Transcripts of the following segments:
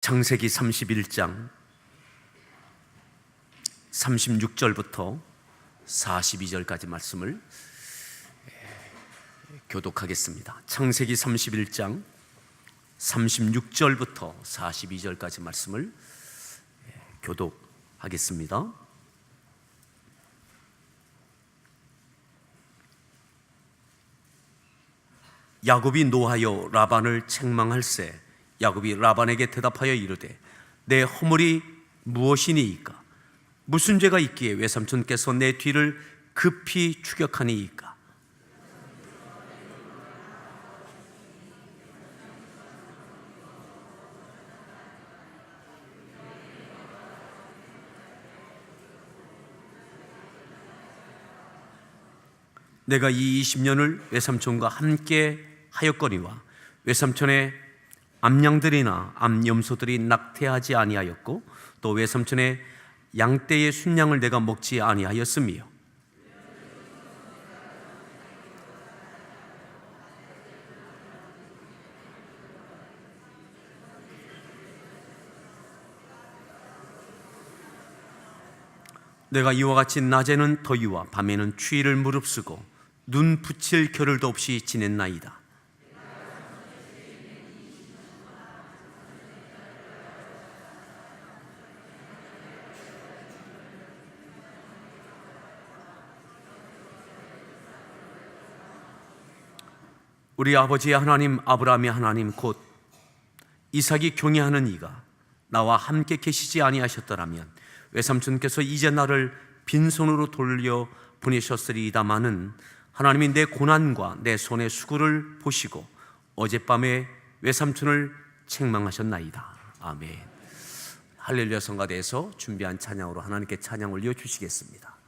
창세기 31장 36절부터 42절까지 말씀을 교독하겠습니다. 창세기 31장 36절부터 42절까지 말씀을 교독하겠습니다. 야곱이 노하여 라반을 책망할세 야곱이 라반에게 대답하여 이르되 내 허물이 무엇이니이까? 무슨 죄가 있기에 외삼촌께서 내 뒤를 급히 추격하니이까? 내가 이 20년을 외삼촌과 함께 하였거니와 외삼촌의 암양들이나 암염소들이 낙태하지 아니하였고 또 외삼촌의 양떼의 순양을 내가 먹지 아니하였으며 내가 이와 같이 낮에는 더위와 밤에는 추위를 무릅쓰고 눈 붙일 겨를도 없이 지냈나이다. 우리 아버지의 하나님 아브라함의 하나님 곧 이삭이 경외하는 이가 나와 함께 계시지 아니하셨더라면 외삼촌께서 이제 나를 빈손으로 돌려 보내셨으리이다마는 하나님이 내 고난과 내 손의 수고를 보시고 어젯밤에 외삼촌을 책망하셨나이다. 아멘. 할렐루야 성가대에서 준비한 찬양으로 하나님께 찬양 올려주시겠습니다.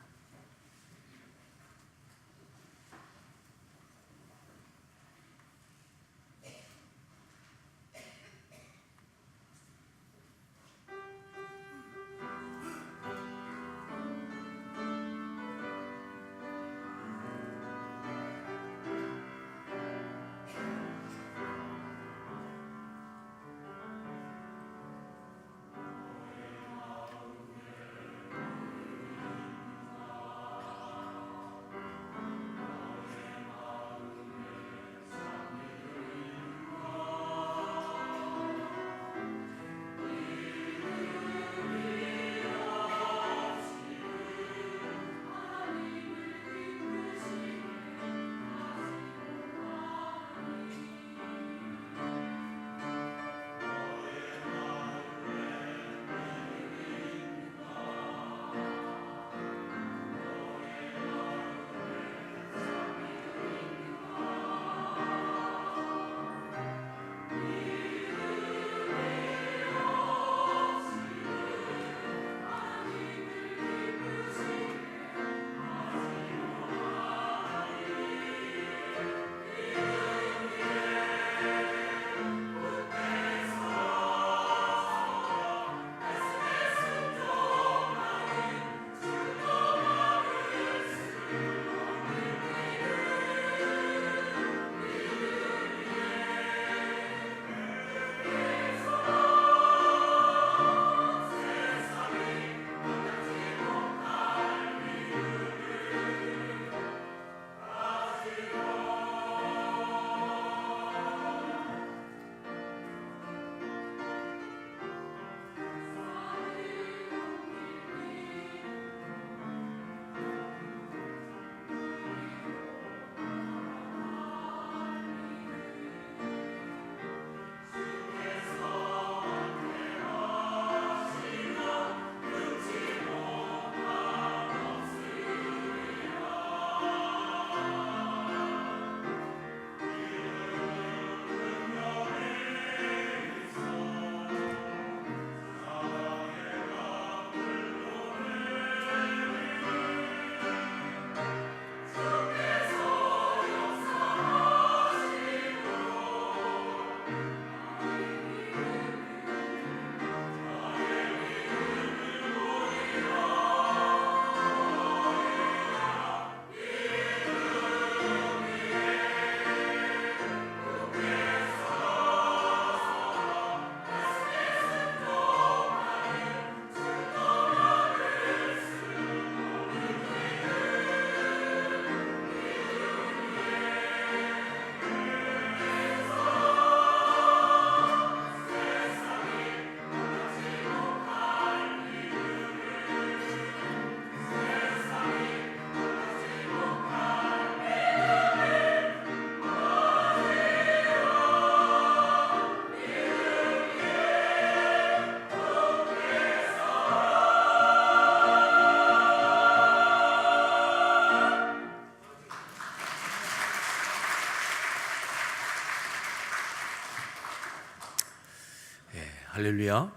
할렐루야.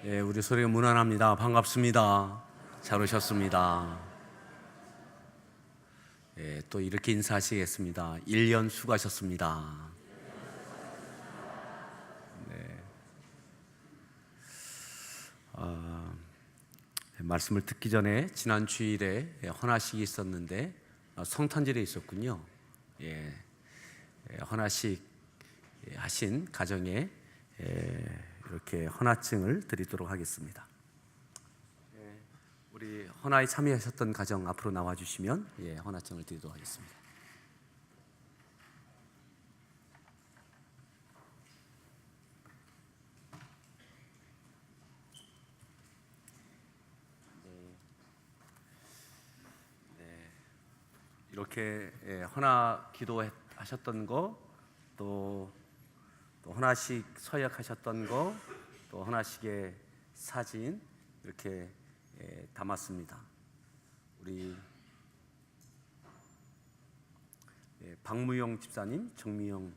예, 우리 소리가 무난합니다. 반갑습니다. 잘 오셨습니다. 예, 또 이렇게 인사하시겠습니다. 1년 수고하셨습니다. 네. 말씀을 듣기 전에 지난 주일에 헌화식이 있었는데 성탄절에 있었군요. 예, 헌화식 하신 가정에 이렇게 헌화증을 드리도록 하겠습니다. 우리 헌화에 참여하셨던 가정 앞으로 나와주시면 헌화증을 드리도록 하겠습니다. 이렇게 헌화 기도하셨던 거, 또 헌화식 서약하셨던 거, 또 헌화식의 사진 이렇게 담았습니다. 우리 박무영 집사님, 정미영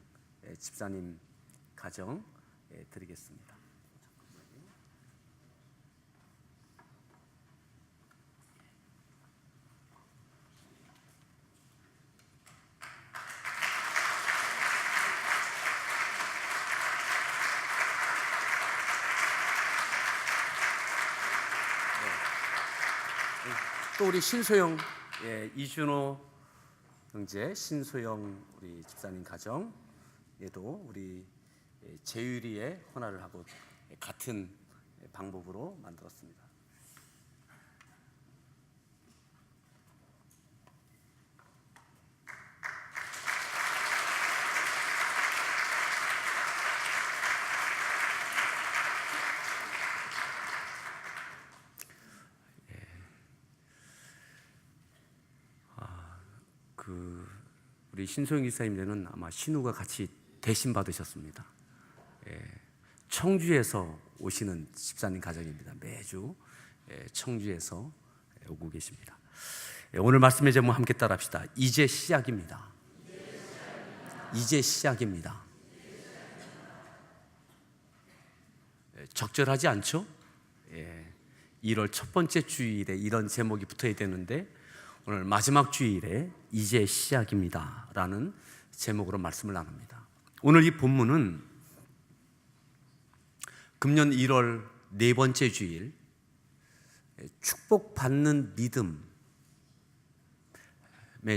집사님 가정 드리겠습니다. 또 우리 신소영, 이준호 형제, 신소영 우리 집사님 가정, 얘도 우리 제유리의 헌화를 하고 같은 방법으로 만들었습니다. 우리 신소영 집사님들은 아마 신우가 같이 대신 받으셨습니다. 청주에서 오시는 집사님 가정입니다. 매주 청주에서 오고 계십니다. 오늘 말씀의 제목 함께 따라합시다. 이제 시작입니다. 이제 시작입니다. 적절하지 않죠? 1월 첫 번째 주일에 이런 제목이 붙어야 되는데 오늘 마지막 주일에 이제 시작입니다 라는 제목으로 말씀을 나눕니다. 오늘 이 본문은 금년 1월 네 번째 주일 축복받는 믿음의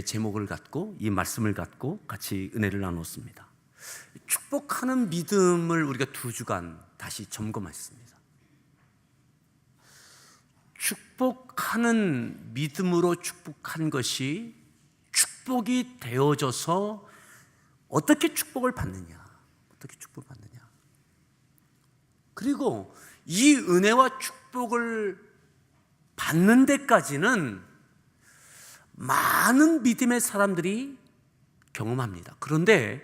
제목을 갖고 이 말씀을 갖고 같이 은혜를 나눴습니다. 축복하는 믿음을 우리가 2주간 다시 점검했습니다. 축복하는 믿음으로 축복한 것이 축복이 되어져서 어떻게 축복을 받느냐, 어떻게 축복을 받느냐. 그리고 이 은혜와 축복을 받는 데까지는 많은 믿음의 사람들이 경험합니다. 그런데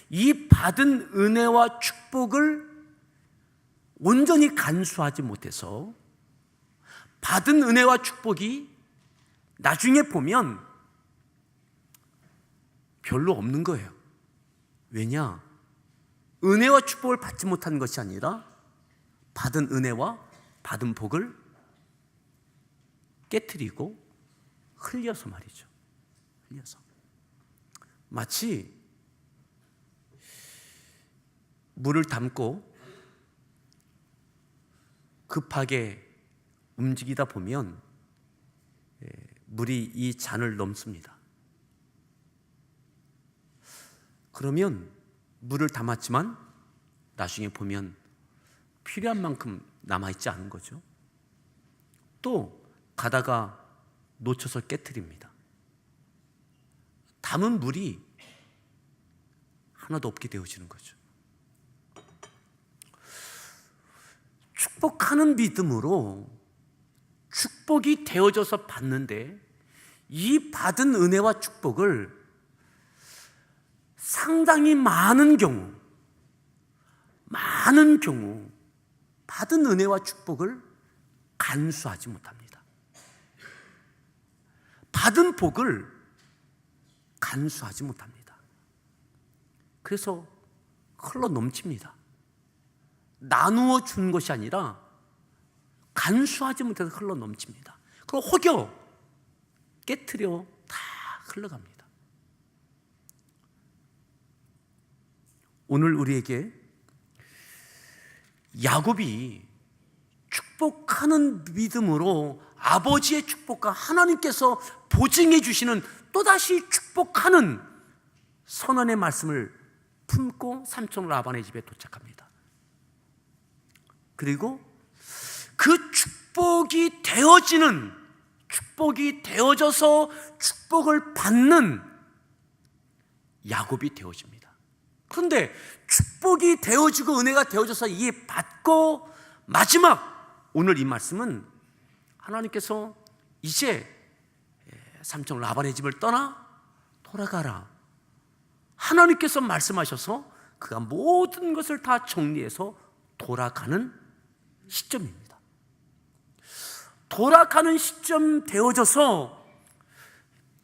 이 받은 은혜와 축복을 온전히 간수하지 못해서 받은 은혜와 축복이 나중에 보면 별로 없는 거예요. 왜냐? 은혜와 축복을 받지 못한 것이 아니라 받은 은혜와 받은 복을 깨트리고 흘려서 말이죠. 흘려서 마치 물을 담고 급하게 움직이다 보면 물이 이 잔을 넘습니다. 그러면 물을 담았지만 나중에 보면 필요한 만큼 남아있지 않은 거죠. 또 가다가 놓쳐서 깨트립니다. 담은 물이 하나도 없게 되어지는 거죠. 축복하는 믿음으로 축복이 되어져서 받는데 이 받은 은혜와 축복을 상당히 많은 경우 받은 은혜와 축복을 간수하지 못합니다. 받은 복을 간수하지 못합니다. 그래서 흘러 넘칩니다. 나누어 준 것이 아니라 간수하지 못해서 흘러 넘칩니다. 그리고 혹여 깨트려 다 흘러갑니다. 오늘 우리에게 야곱이 축복하는 믿음으로 아버지의 축복과 하나님께서 보증해 주시는 또다시 축복하는 선언의 말씀을 품고 삼촌 라반의 집에 도착합니다. 그리고 그 축복이 되어져서 축복을 받는 야곱이 되어집니다. 그런데 축복이 되어지고 은혜가 되어져서 이게 받고 마지막 오늘 이 말씀은 하나님께서 이제 삼촌 라반의 집을 떠나 돌아가라. 하나님께서 말씀하셔서 그가 모든 것을 다 정리해서 돌아가는 시점입니다. 돌아가는 시점 되어져서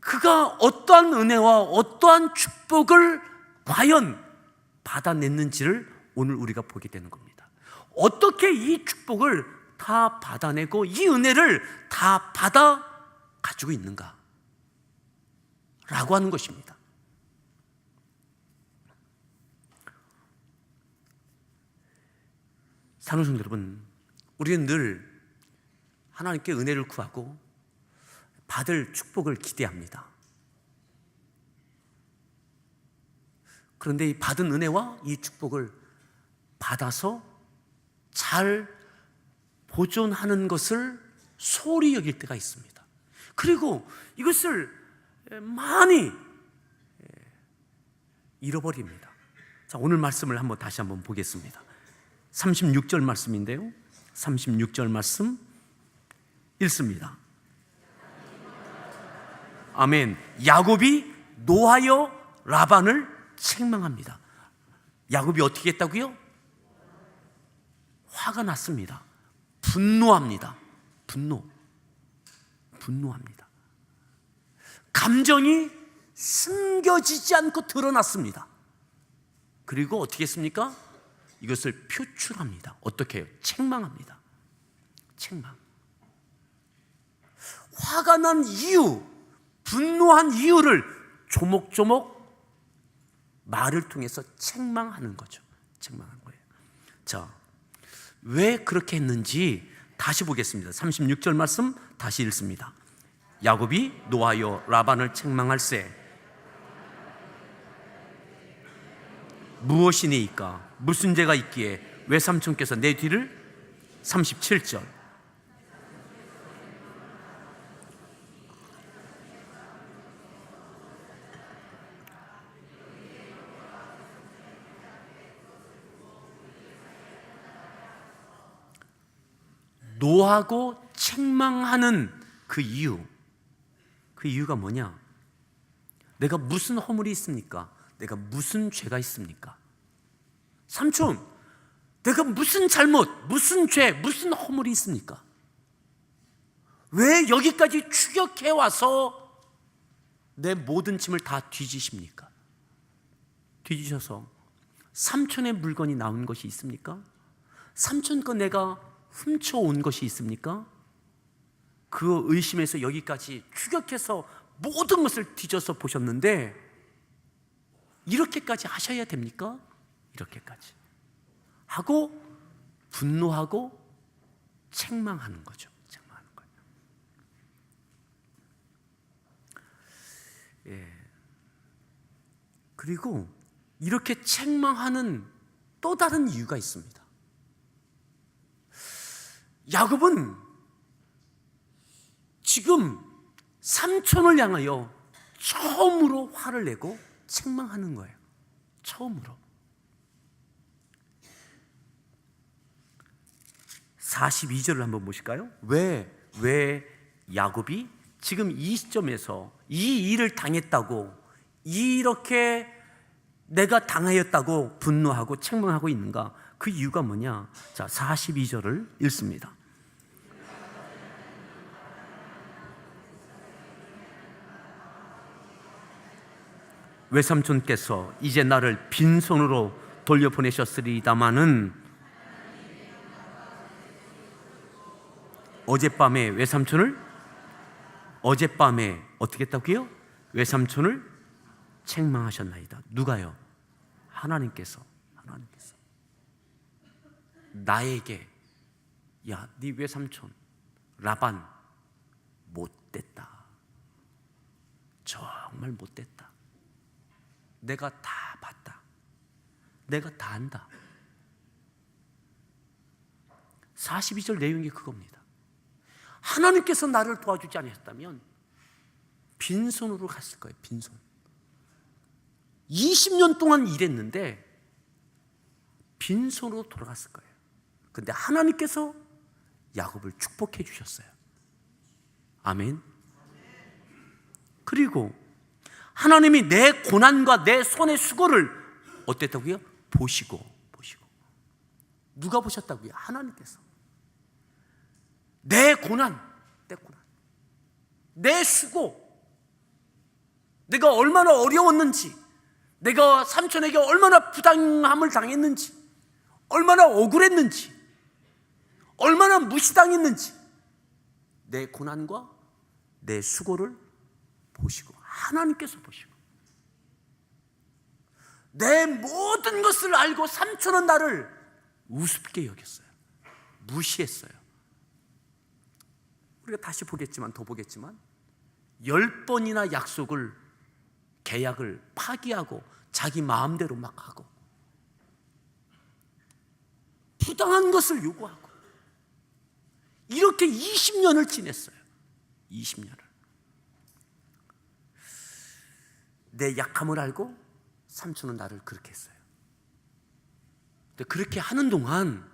그가 어떠한 은혜와 어떠한 축복을 과연 받아냈는지를 오늘 우리가 보게 되는 겁니다. 어떻게 이 축복을 다 받아내고 이 은혜를 다 받아 가지고 있는가 라고 하는 것입니다. 사랑하는 성도 여러분, 우리는 늘 하나님께 은혜를 구하고 받을 축복을 기대합니다. 그런데 이 받은 은혜와 이 축복을 받아서 잘 보존하는 것을 소홀히 여길 때가 있습니다. 그리고 이것을 많이 잃어버립니다. 자, 오늘 말씀을 다시 한번 보겠습니다. 36절 말씀인데요, 36절 말씀 읽습니다. 아멘. 야곱이 노하여 라반을 책망합니다. 야곱이 어떻게 했다고요? 화가 났습니다. 분노합니다. 분노합니다. 감정이 숨겨지지 않고 드러났습니다. 그리고 어떻게 했습니까? 이것을 표출합니다. 어떻게 해요? 책망합니다. 책망. 화가 난 이유, 분노한 이유를 조목조목 말을 통해서 책망하는 거죠. 책망하는 거예요. 자, 왜 그렇게 했는지 다시 보겠습니다. 36절 말씀 다시 읽습니다. 야곱이 노하여 라반을 책망할세 무엇이니이까? 무슨 죄가 있기에 외삼촌께서 내 뒤를 37절 노하고 책망하는 그 이유가 뭐냐? 내가 무슨 허물이 있습니까? 내가 무슨 죄가 있습니까? 삼촌, 내가 무슨 잘못, 무슨 죄, 무슨 허물이 있습니까? 왜 여기까지 추격해 와서 내 모든 짐을 다 뒤지십니까? 뒤지셔서 삼촌의 물건이 나온 것이 있습니까? 삼촌 거 내가 훔쳐온 것이 있습니까? 그 의심에서 여기까지 추격해서 모든 것을 뒤져서 보셨는데 이렇게까지 하셔야 됩니까? 이렇게까지 하고 분노하고 책망하는 거죠. 책망하는 거예요. 예. 그리고 이렇게 책망하는 또 다른 이유가 있습니다. 야곱은 지금 삼촌을 향하여 처음으로 화를 내고 책망하는 거예요. 처음으로. 42절을 한번 보실까요? 왜 야곱이 지금 이 시점에서 이 일을 당했다고, 이렇게 내가 당하였다고 분노하고 책망하고 있는가? 그 이유가 뭐냐? 자, 42절을 읽습니다. 외삼촌께서 이제 나를 빈손으로 돌려보내셨으리다마는 어젯밤에 외삼촌을 어떻게 했다고요? 외삼촌을 책망하셨나이다. 누가요? 하나님께서 나에게 야, 네 외삼촌 라반 못됐다. 정말 못됐다. 내가 다 봤다. 내가 다 안다. 42절 내용이 그겁니다. 하나님께서 나를 도와주지 않으셨다면 빈손으로 갔을 거예요. 빈손. 20년 동안 일했는데 빈손으로 돌아갔을 거예요. 근데 하나님께서 야곱을 축복해 주셨어요. 아멘. 그리고 하나님이 내 고난과 내 손의 수고를 어땠다고요? 보시고 누가 보셨다고요? 하나님께서. 내 고난, 내 수고, 내가 얼마나 어려웠는지, 내가 삼촌에게 얼마나 부당함을 당했는지, 얼마나 억울했는지, 얼마나 무시당했는지, 내 고난과 내 수고를 보시고, 하나님께서 보시고, 내 모든 것을 알고 삼촌은 나를 우습게 여겼어요. 무시했어요. 우리가 다시 보겠지만, 더 보겠지만 10번이나 계약을 파기하고 자기 마음대로 막 하고 부당한 것을 요구하고 이렇게 20년을 지냈어요. 20년을. 내 약함을 알고 삼촌은 나를 그렇게 했어요. 근데 그렇게 하는 동안,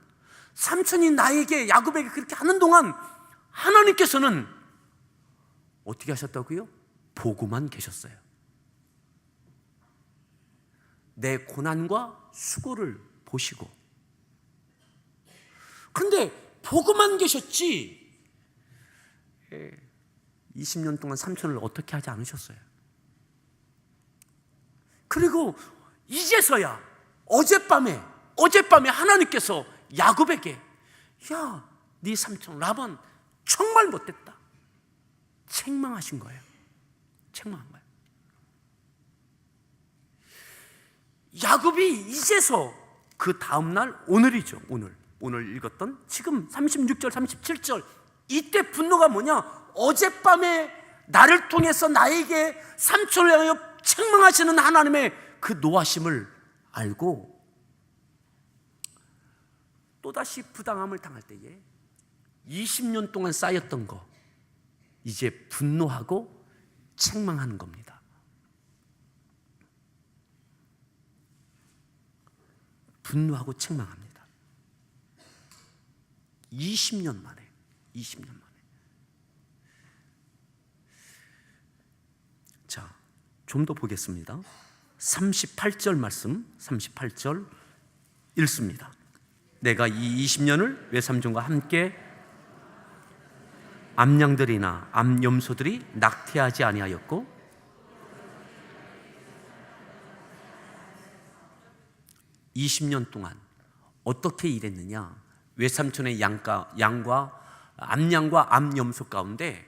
삼촌이 나에게, 야곱에게 그렇게 하는 동안 하나님께서는 어떻게 하셨다고요? 보고만 계셨어요. 내 고난과 수고를 보시고. 그런데 보고만 계셨지 20년 동안 삼촌을 어떻게 하지 않으셨어요. 그리고 이제서야 어젯밤에 하나님께서 야곱에게 야, 네 삼촌 라반 정말 못됐다. 책망하신 거예요. 책망한 거예요. 야곱이 이제서 그 다음날 오늘이죠. 오늘 읽었던 지금 36절 37절 이때 분노가 뭐냐? 어젯밤에 나를 통해서 나에게 삼촌을 향하여 책망하시는 하나님의 그 노하심을 알고 또다시 부당함을 당할 때에 20년 동안 쌓였던 거 이제 분노하고 책망하는 겁니다. 분노하고 책망합니다. 20년 만에. 자, 좀 더 보겠습니다. 38절 말씀, 38절 읽습니다. 내가 이 20년을 외삼촌과 함께 암양들이나 암염소들이 낙태하지 아니하였고 20년 동안 어떻게 일했느냐? 외삼촌의 양과 암양과 암염소 가운데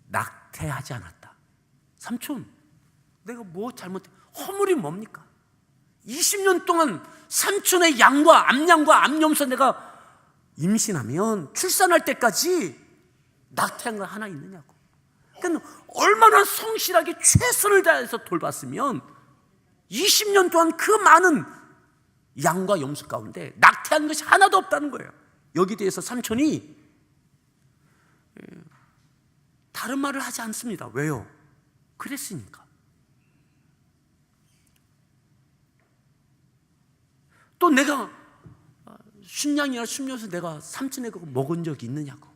낙태하지 않았다. 삼촌, 내가 뭐 잘못해? 허물이 뭡니까? 20년 동안 삼촌의 양과 암양과 암염소 내가 임신하면 출산할 때까지 낙태한 거 하나 있느냐고. 그러니까 얼마나 성실하게 최선을 다해서 돌봤으면 20년 동안 그 많은 양과 염소 가운데 낙태한 것이 하나도 없다는 거예요. 여기 대해서 삼촌이 다른 말을 하지 않습니다. 왜요? 그랬으니까. 또 내가 순양이나 순녀에서 내가 삼촌의 거 먹은 적이 있느냐고.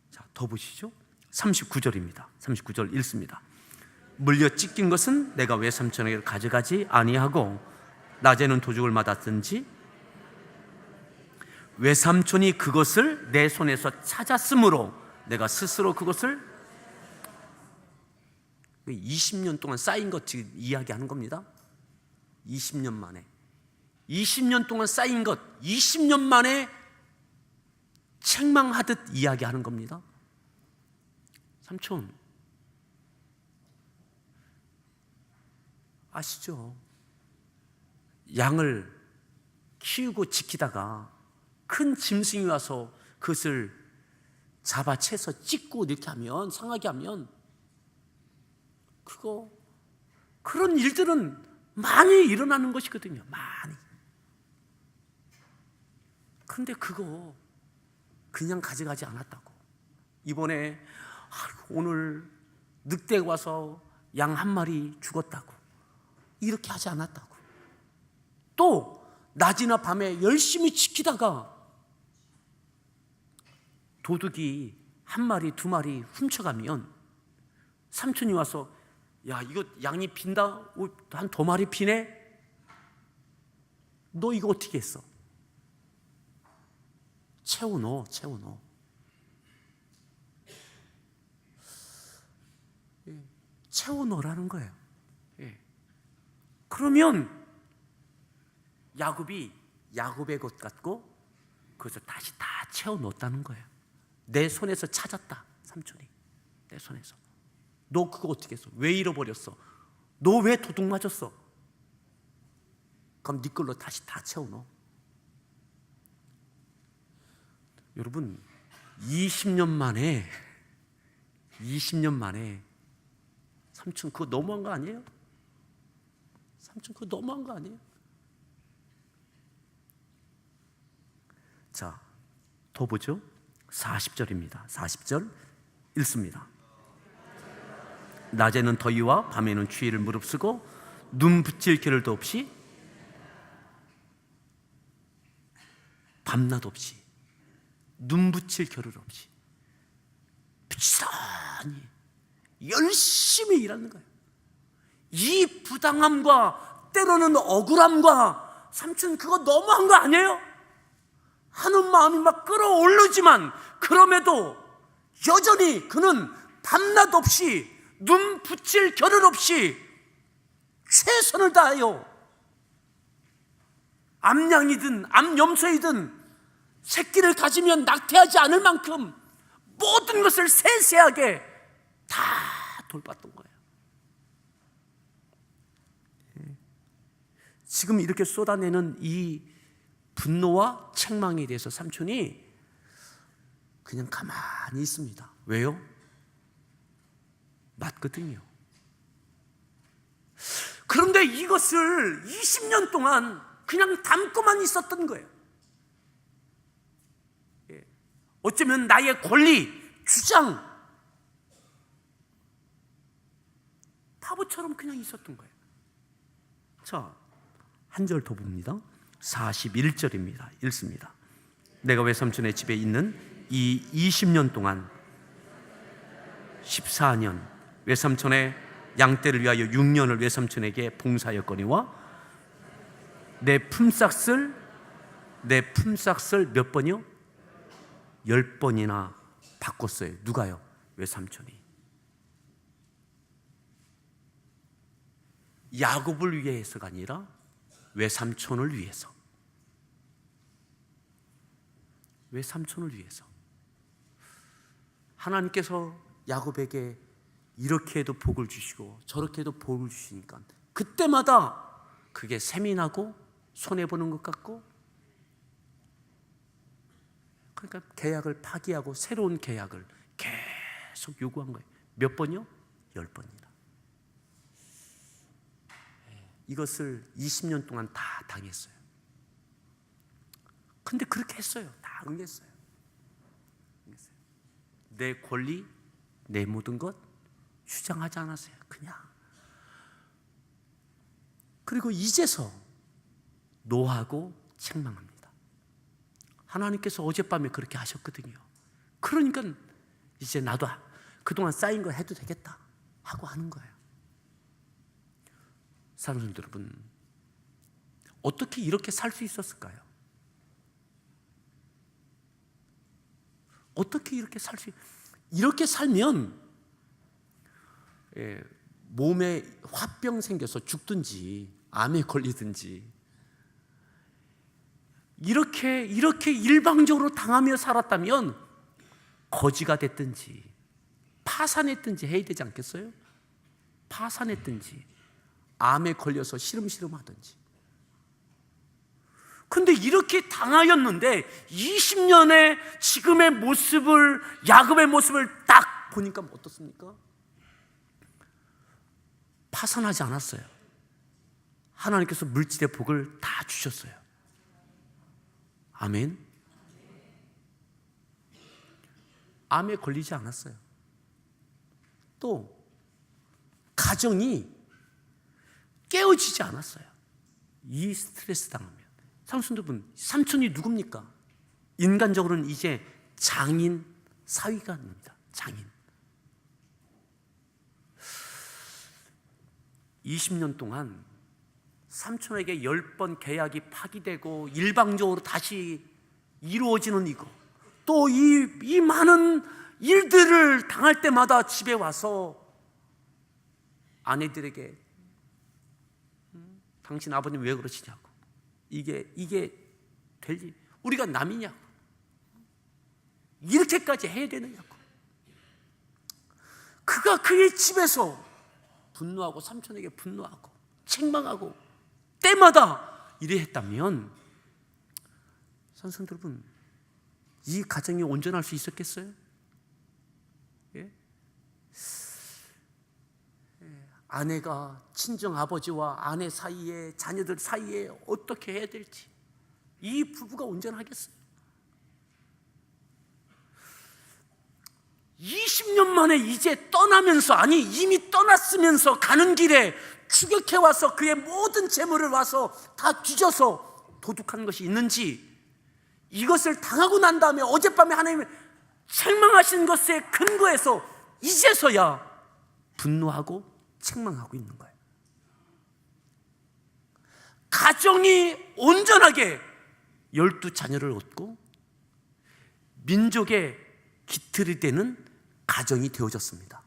자, 더 보시죠. 39절입니다. 39절 읽습니다. 물려 찢긴 것은 내가 외삼촌에게 가져가지 아니하고 낮에는 도둑을 맞았든지 외삼촌이 그것을 내 손에서 찾았으므로 내가 스스로 그것을 20년 동안 쌓인 것 지금 이야기하는 겁니다. 20년 만에 20년 동안 쌓인 것 20년 만에 책망하듯 이야기하는 겁니다. 삼촌, 아시죠? 양을 키우고 지키다가 큰 짐승이 와서 그것을 잡아채서 찢고 이렇게 하면, 상하게 하면, 그런 일들은 많이 일어나는 것이거든요. 많이. 그런데 그거 그냥 가져가지 않았다고. 이번에 오늘 늑대가 와서 양 한 마리 죽었다고, 이렇게 하지 않았다고. 또 낮이나 밤에 열심히 지키다가 도둑이 한 마리 두 마리 훔쳐가면 삼촌이 와서, 야, 이거 양이 빈다? 한 두 마리 피네? 너 이거 어떻게 했어? 채워넣어. 채워넣으라는 거예요. 그러면 야곱의 것 같고 그것을 다시 다 채워넣었다는 거예요. 내 손에서 찾았다, 삼촌이. 내 손에서. 너 그거 어떻게 했어? 왜 잃어버렸어? 너 왜 도둑 맞았어? 그럼 네 걸로 다시 다 채워넣어. 여러분, 20년 만에 삼촌 그거 너무한 거 아니에요? 삼촌 그거 너무한 거 아니에요? 자, 더 보죠. 40절입니다. 40절 읽습니다. 낮에는 더위와 밤에는 추위를 무릅쓰고 눈 붙일 겨를도 없이, 밤낮 없이, 눈 붙일 겨를 없이 부지런히 열심히 일하는 거예요. 이 부당함과 때로는 억울함과, 삼촌 그거 너무한 거 아니에요? 하는 마음이 막 끌어오르지만 그럼에도 여전히 그는 밤낮 없이 눈 붙일 겨를 없이 최선을 다하여 암양이든 암염소이든 새끼를 가지면 낙태하지 않을 만큼 모든 것을 세세하게 다 돌봤던 거예요. 지금 이렇게 쏟아내는 이 분노와 책망에 대해서 삼촌이 그냥 가만히 있습니다. 왜요? 맞거든요. 그런데 이것을 20년 동안 그냥 담고만 있었던 거예요. 어쩌면 나의 권리, 주장, 바보처럼 그냥 있었던 거예요. 자, 한 절 더 봅니다. 41절입니다. 읽습니다. 내가 외삼촌의 집에 있는 이 20년 동안 14년 외삼촌의 양떼를 위하여 6년을 외삼촌에게 봉사하였거니와 내 품삯을 몇 번이요? 10번이나 바꿨어요. 누가요? 외삼촌이. 야곱을 위해서가 아니라 외삼촌을 위해서. 외삼촌을 위해서. 하나님께서 야곱에게 이렇게 해도 복을 주시고 저렇게 해도 복을 주시니까 그때마다 그게 세민하고 손해보는 것 같고, 그러니까 계약을 파기하고 새로운 계약을 계속 요구한 거예요. 몇 번이요? 10번이나. 이것을 20년 동안 다 당했어요. 근데 그렇게 했어요. 다 응했어요. 내 권리, 내 모든 것 주장하지 않았어요. 그냥. 그리고 이제서 노하고 책망합니다. 하나님께서 어젯밤에 그렇게 하셨거든요. 그러니까 이제 나도 그동안 쌓인 거 해도 되겠다 하고 하는 거예요. 사랑하는 성도 여러분, 어떻게 이렇게 살 수 있었을까요? 어떻게 이렇게 이렇게 살면 몸에 화병 생겨서 죽든지 암에 걸리든지 이렇게 일방적으로 당하며 살았다면 거지가 됐든지 파산했든지 해야 되지 않겠어요? 파산했든지 암에 걸려서 시름시름 하든지. 근데 이렇게 당하였는데 20년의 지금의 모습을, 야곱의 모습을 딱 보니까 어떻습니까? 파산하지 않았어요. 하나님께서 물질의 복을 다 주셨어요. 아멘. 암에 걸리지 않았어요. 또 가정이 깨어지지 않았어요. 이 스트레스 당하면. 삼촌들, 삼촌이 누굽니까? 인간적으로는 이제 장인 사위가입니다. 장인. 20년 동안 삼촌에게 10번 계약이 파기되고 일방적으로 다시 이루어지는 이거, 또 이 많은 일들을 당할 때마다 집에 와서 아내들에게 당신 아버님 왜 그러시냐고, 이게 될 일, 우리가 남이냐고, 이렇게까지 해야 되느냐고. 그가 그의 집에서 분노하고 삼촌에게 분노하고 책망하고 때마다 이래 했다면, 선생님 여러분, 이 가정이 온전할 수 있었겠어요? 예? 아내가 친정 아버지와 아내 사이에, 자녀들 사이에 어떻게 해야 될지, 이 부부가 온전하겠어요? 20년 만에 이제 떠나면서, 아니 이미 떠났으면서 가는 길에 추격해 와서 그의 모든 재물을 와서 다 뒤져서 도둑한 것이 있는지, 이것을 당하고 난 다음에 어젯밤에 하나님이 책망하신 것에 근거해서 이제서야 분노하고 책망하고 있는 거예요. 가정이 온전하게 12자녀를 얻고 민족의 기틀이 되는 가정이 되어졌습니다.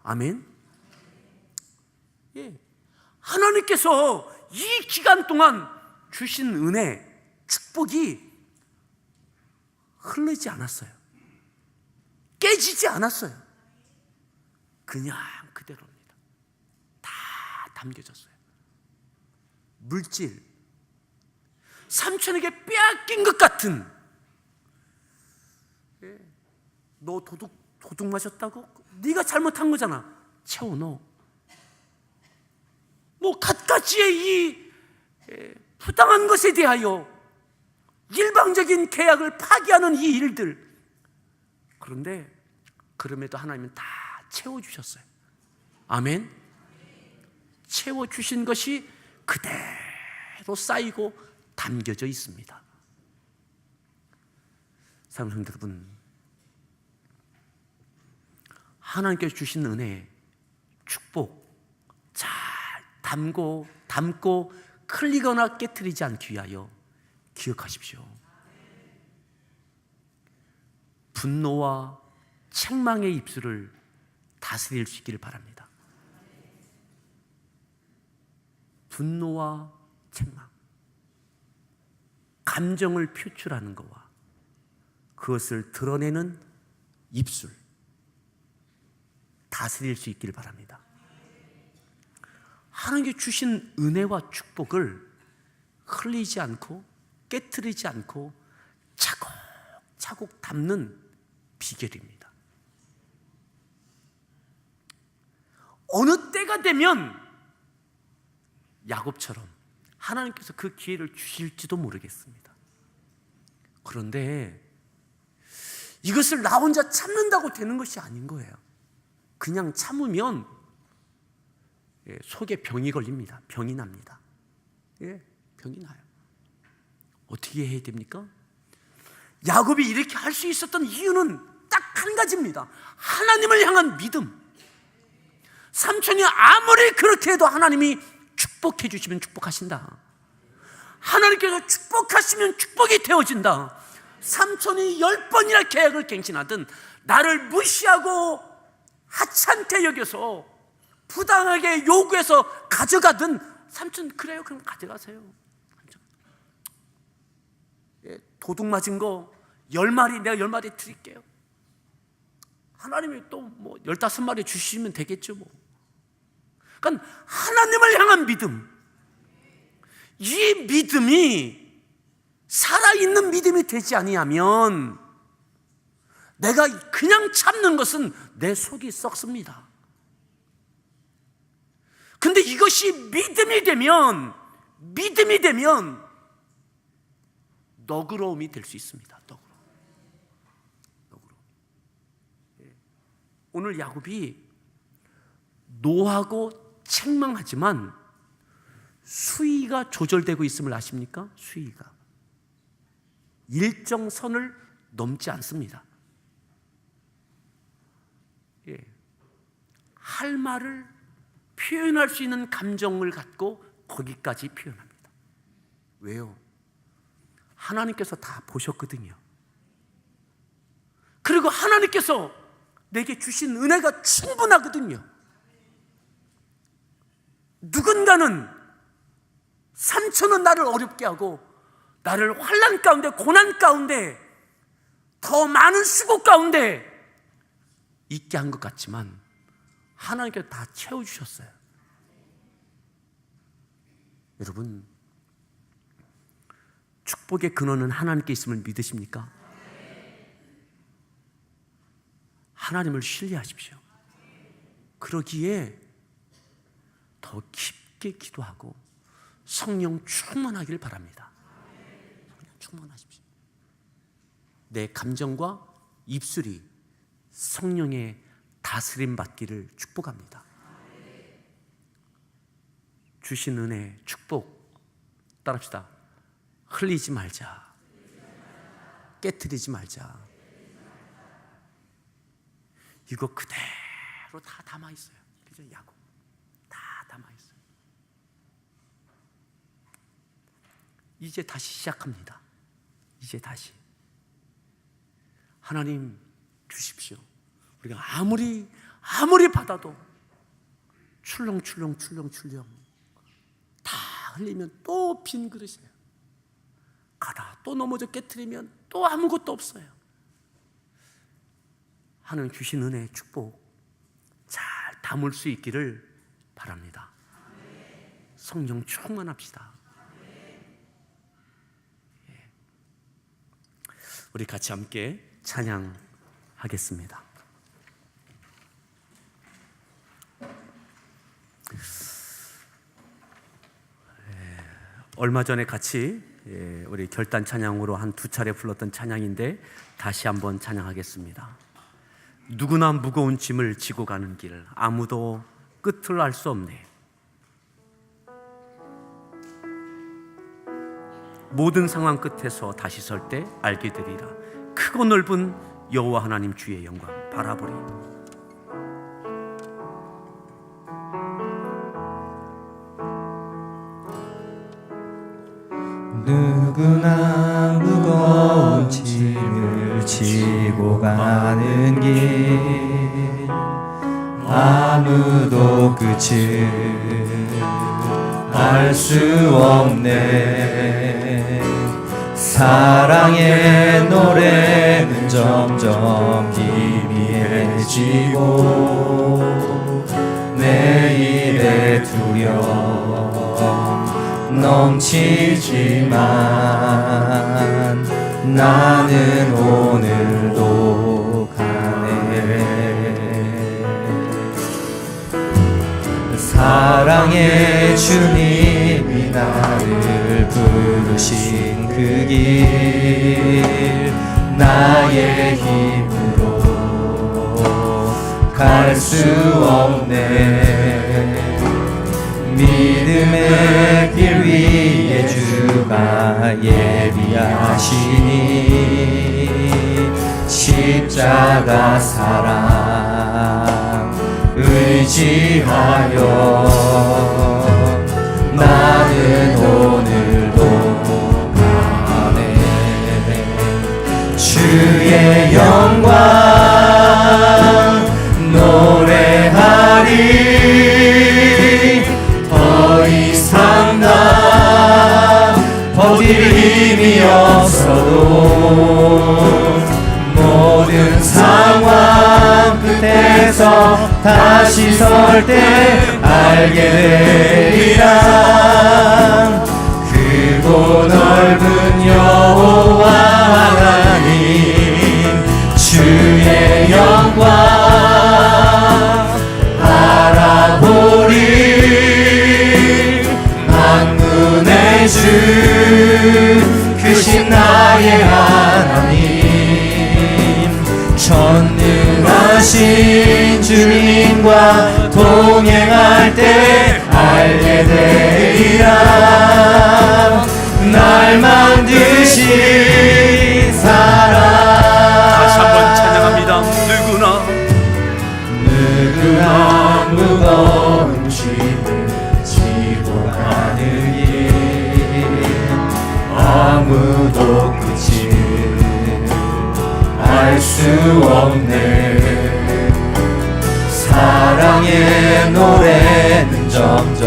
아멘. 예. 하나님께서 이 기간 동안 주신 은혜, 축복이 흐르지 않았어요. 깨지지 않았어요. 그냥 그대로입니다. 다 담겨졌어요. 물질, 삼촌에게 빼앗긴 것 같은, 너 도둑 마셨다고? 네가 잘못한 거잖아. 채워 넣어. 뭐 갖가지의 이 부당한 것에 대하여 일방적인 계약을 파기하는 이 일들. 그런데 그럼에도 하나님은 다 채워주셨어요. 아멘. 채워주신 것이 그대로 쌓이고 담겨져 있습니다. 사랑하는 여러분, 하나님께서 주신 은혜, 축복 잘 담고 흘리거나 깨트리지 않기 위하여 기억하십시오. 분노와 책망의 입술을 다스릴 수 있기를 바랍니다. 분노와 책망, 감정을 표출하는 것과 그것을 드러내는 입술, 다스릴 수 있기를 바랍니다. 하나님께 주신 은혜와 축복을 흘리지 않고 깨트리지 않고 차곡차곡 담는 비결입니다. 어느 때가 되면 야곱처럼 하나님께서 그 기회를 주실지도 모르겠습니다. 그런데 이것을 나 혼자 참는다고 되는 것이 아닌 거예요. 그냥 참으면 속에 병이 걸립니다. 병이 납니다. 병이 나요. 어떻게 해야 됩니까? 야곱이 이렇게 할 수 있었던 이유는 딱 한 가지입니다. 하나님을 향한 믿음. 삼촌이 아무리 그렇게 해도 하나님이 축복해 주시면 축복하신다. 하나님께서 축복하시면 축복이 되어진다. 삼촌이 10번이나 계약을 갱신하든 나를 무시하고 하찮게 여겨서 부당하게 요구해서 가져가든, 삼촌 그래요, 그럼 가져가세요. 도둑 맞은 거 10마리, 내가 10마리 드릴게요. 하나님이 또 뭐 15마리 주시면 되겠죠 뭐. 그러니까 하나님을 향한 믿음, 이 믿음이 살아있는 믿음이 되지 아니하면 내가 그냥 참는 것은 내 속이 썩습니다. 근데 이것이 믿음이 되면 너그러움이 될 수 있습니다. 너그러움. 오늘 야곱이 노하고 책망하지만 수위가 조절되고 있음을 아십니까? 수위가 일정선을 넘지 않습니다. 할 말을 표현할 수 있는 감정을 갖고 거기까지 표현합니다. 왜요? 하나님께서 다 보셨거든요. 그리고 하나님께서 내게 주신 은혜가 충분하거든요. 누군가는 삼촌은 나를 어렵게 하고 나를 환난 가운데, 고난 가운데, 더 많은 수고 가운데 있게 한 것 같지만 하나님께서 다 채워주셨어요. 여러분, 축복의 근원은 하나님께 있음을 믿으십니까? 하나님을 신뢰하십시오. 그러기에 더 깊게 기도하고 성령 충만하길 바랍니다. 성령 충만하십시오. 내 감정과 입술이 성령의 다스림 받기를 축복합니다. 주신 은혜, 축복 따라합시다. 흘리지 말자. 깨트리지 말자. 이거 그대로 다 담아있어요. 그죠? 야곱 다 담아있어요. 이제 다시 시작합니다. 이제 다시 하나님 주십시오. 우리가 아무리 받아도 출렁출렁 다 흘리면 또 빈 그릇이에요. 가다 또 넘어져 깨트리면 또 아무것도 없어요. 하나님 주신 은혜, 축복 잘 담을 수 있기를 바랍니다. 성령 충만합시다. 우리 같이 함께 찬양하겠습니다. 얼마 전에 같이 우리 결단 찬양으로 한 2차례 불렀던 찬양인데 다시 한번 찬양하겠습니다. 누구나 무거운 짐을 지고 가는 길, 아무도 끝을 알 수 없네. 모든 상황 끝에서 다시 설 때 알게 되리라. 크고 넓은 여호와 하나님 주의 영광 바라보리. 누구나 무거운 짐을 지고 가는 길, 아무도 끝을 알 수 없네. 사랑의 노래는 점점 희미해지고 내일의 두려움 넘치지만 나는 오늘도 가네. 사랑의 주님이 나를 부르신 그 길, 나의 힘으로 갈 수 없네. 믿음의 길 위에 주가 예비하시니 십자가 사랑 의지하여 나는 오늘도 가네. 주의 영광 노래하리. 더 이상 나 버틸 힘이 없어도 다시 설 때 알게 되리라. 크고 넓은 여호와 하나님 주의 영광 바라보리. 만군의 주 크신 나의 하나님 전능하신 주님과 동행할 때 알게 되리라. 날 만드신 사랑. 다시 한번 찬양합니다. 누구나 무거운 짐을 지고 가는 길 아무도 끝을 알 수 없네. 사랑의 노래는 점점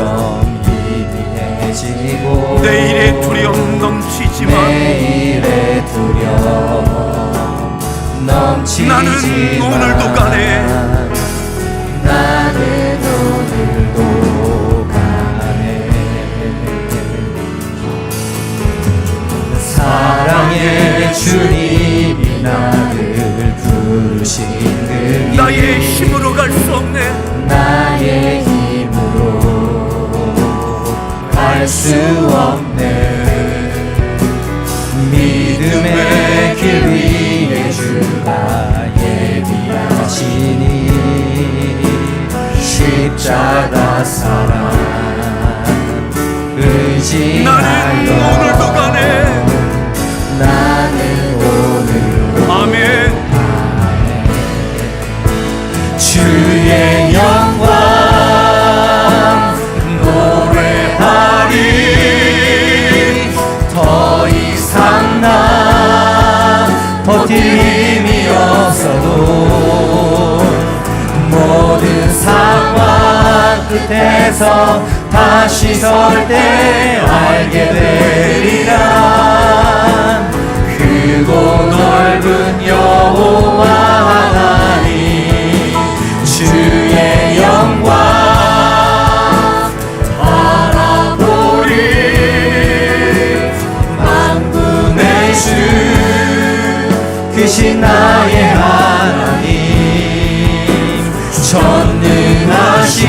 희미해지고 내일의 두려움 넘치지만 내일의 두려움 넘치지만 나는 오늘도 가네. 나는 오늘도 가네. 사랑의 주님이 나를 부르신 그 길 나의 힘으로 갈 수 없네. 나의 힘으로 갈 수 없네. 믿음의 길 위에 주가 예비하시니 십자가 사랑 의지하여 나는 오늘도 가네. 나는 오늘도 아멘. 주의 영광 노래하리. 더 이상 난 버틸 힘이 없어도 모든 상황 끝에서 다시 설 때 알게 되리라. 크고 넓은 여호와 하나님 주의 영광 바라보리. 만군의 주 크신 나의 하나님 전능하신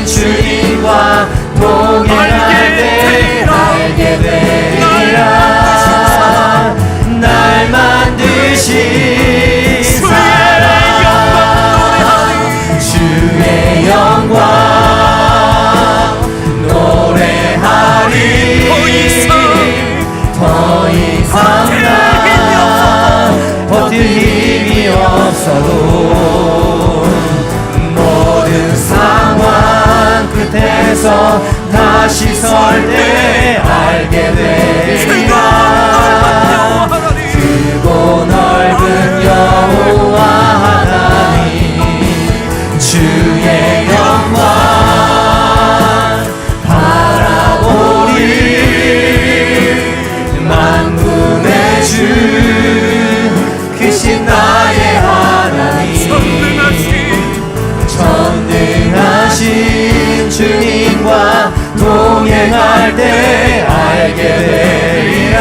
주님과 동행할 때 알게 되리라. 날 만드신 사랑 주의 영광 노래하리. 더 이상 난 버틸 힘이 없어도 모든 상황 끝에서 다시 설 때 알게 되리라. 크고 넓은 여호와 하나님 주의 영광 바라보리. 만군의 주 크신 나의 하나님 전능하신 주님과 동행할 때 알게 되리라.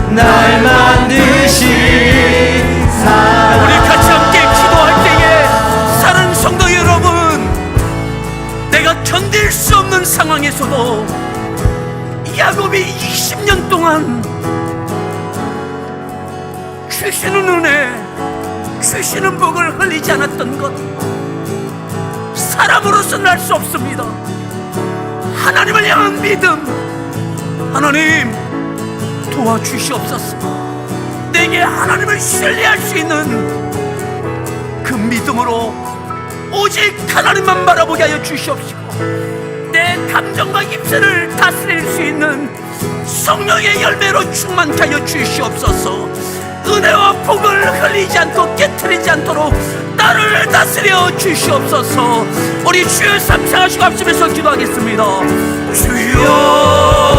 날 만드신 사랑. 우리 같이 함께 기도할 때에 사랑하는 성도 여러분, 내가 견딜 수 없는 상황에서도 야곱이 20년 동안 주시는 은혜, 주시는 복을 흘리지 않았던 것, 사람으로서는 알 수 없습니다. 하나님을 향한 믿음, 하나님 도와주시옵소서. 내게 하나님을 신뢰할 수 있는 그 믿음으로 오직 하나님만 바라보게 하여 주시옵시고, 내 감정과 입술을 다스릴 수 있는 성령의 열매로 충만케 하여 주시옵소서. 은혜와 복을 흘리지 않고 깨트리지 않도록 나를 다스려 주시옵소서. 우리 주여 삼창하시고 합심해서 기도하겠습니다. 주여.